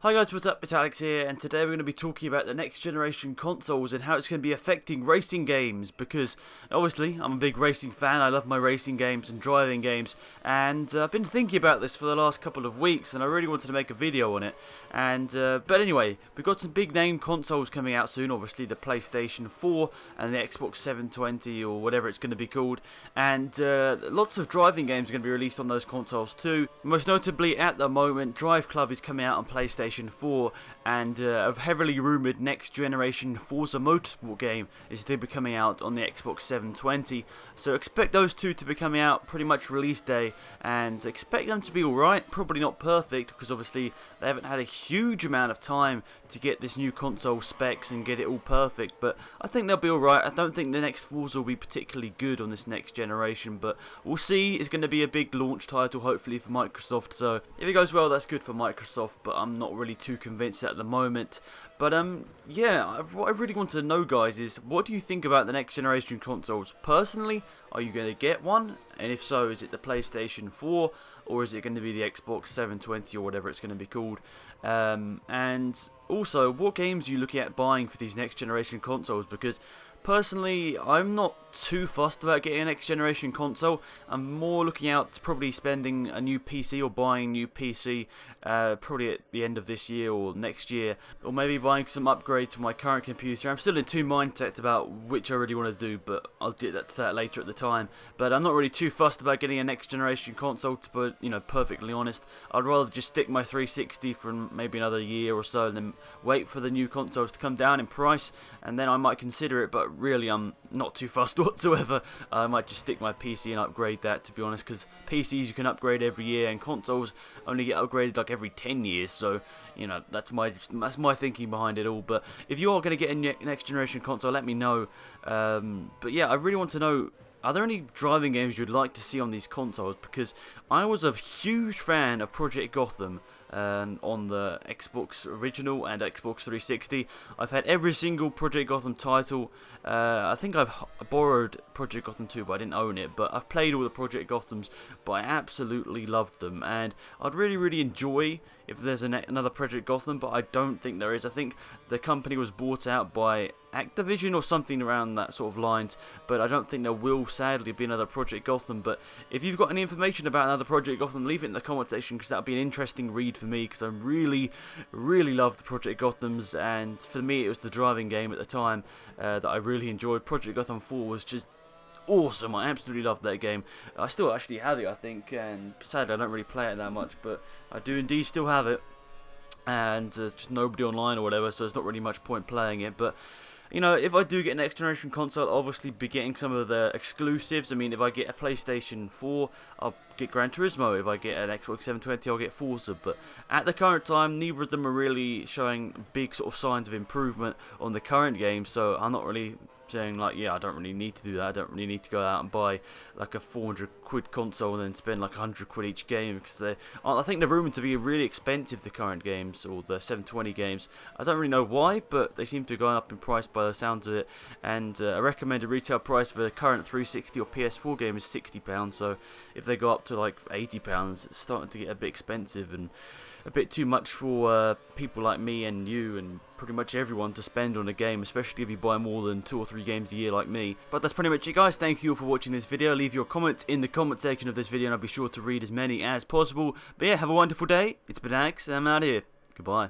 Hi guys, what's up? It's Alex here, and today we're going to be talking about the next generation consoles and how it's going to be affecting racing games, because obviously I'm a big racing fan. I love my racing games and driving games, and I've been thinking about this for the last couple of weeks, and I really wanted to make a video on it. And but anyway, we've got some big name consoles coming out soon, obviously the PlayStation 4 and the Xbox 720 or whatever it's going to be called, and lots of driving games are going to be released on those consoles too. Most notably at the moment, Drive Club is coming out on PlayStation 4, and a heavily rumoured next generation Forza Motorsport game is to be coming out on the Xbox 720, so expect those two to be coming out pretty much release day, and expect them to be alright. Probably not perfect, because obviously they haven't had a huge amount of time to get this new console specs and get it all perfect, but I think they'll be alright. I don't think the next Forza will be particularly good on this next generation, but we'll see. It's going to be a big launch title hopefully for Microsoft, so if it goes well, that's good for Microsoft, but I'm not really too convinced at the moment. But yeah, what I really want to know, guys, is what do you think about the next generation consoles? Personally, are you going to get one? And if so, is it the PlayStation 4 or is it going to be the Xbox 720 or whatever it's going to be called? And also, what games are you looking at buying for these next generation consoles? Because personally, I'm not too fussed about getting a next generation console. I'm more looking out to probably spending a new PC or buying a new PC probably at the end of this year or next year, or maybe buying some upgrade to my current computer. I'm still in two mindsets about which I really want to do, but I'll get to that later at the time. But I'm not really too fussed about getting a next generation console, to put, perfectly honest. I'd rather just stick my 360 for maybe another year or so and then wait for the new consoles to come down in price, and then I might consider it. But really, I'm not too fussed whatsoever. I might just stick my PC and upgrade that, to be honest, because PCs you can upgrade every year and consoles only get upgraded like every 10 years, so that's my thinking behind it all. But if you are going to get a next generation console, let me know. But yeah, I really want to know, are there any driving games you'd like to see on these consoles? Because I was a huge fan of Project Gotham on the Xbox original and Xbox 360. I've had every single Project Gotham title. I think I've borrowed Project Gotham 2, but I didn't own it. But I've played all the Project Gothams, but I absolutely loved them. And I'd really enjoy if there's another Project Gotham, but I don't think there is. I think the company was bought out by Activision or something around that sort of lines, but I don't think there will sadly be another Project Gotham. But if you've got any information about another Project Gotham, leave it in the comment section, because that would be an interesting read for me, because I really loved the Project Gothams, and for me it was the driving game at the time that I really enjoyed. Project Gotham 4 was just awesome. I absolutely loved that game. I still actually have it, I think, and sadly I don't really play it that much, but I do indeed still have it, and there's just nobody online or whatever, so there's not really much point playing it. But if I do get an next generation console, I'll obviously be getting some of the exclusives. I mean, if I get a PlayStation 4, I'll get Gran Turismo. If I get an Xbox 720, I'll get Forza. But at the current time, neither of them are really showing big sort of signs of improvement on the current game, so I'm not really saying like, yeah, I don't really need to do that. I don't really need to go out and buy like a 400 quid console and then spend like 100 quid each game, because I think they're rumored to be really expensive, the current games, or the 720 games. I don't really know why, but they seem to have gone up in price by the sounds of it. And a recommended retail price for the current 360 or PS4 game is £60, so if they go up to like £80, it's starting to get a bit expensive and a bit too much for people like me and you and pretty much everyone to spend on a game, especially if you buy more than 2 or 3 games a year like me. But that's pretty much it, guys. Thank you all for watching this video. Leave your comments in the comment section of this video and I'll be sure to read as many as possible. But yeah, have a wonderful day. It's been Alex, and I'm out of here. Goodbye.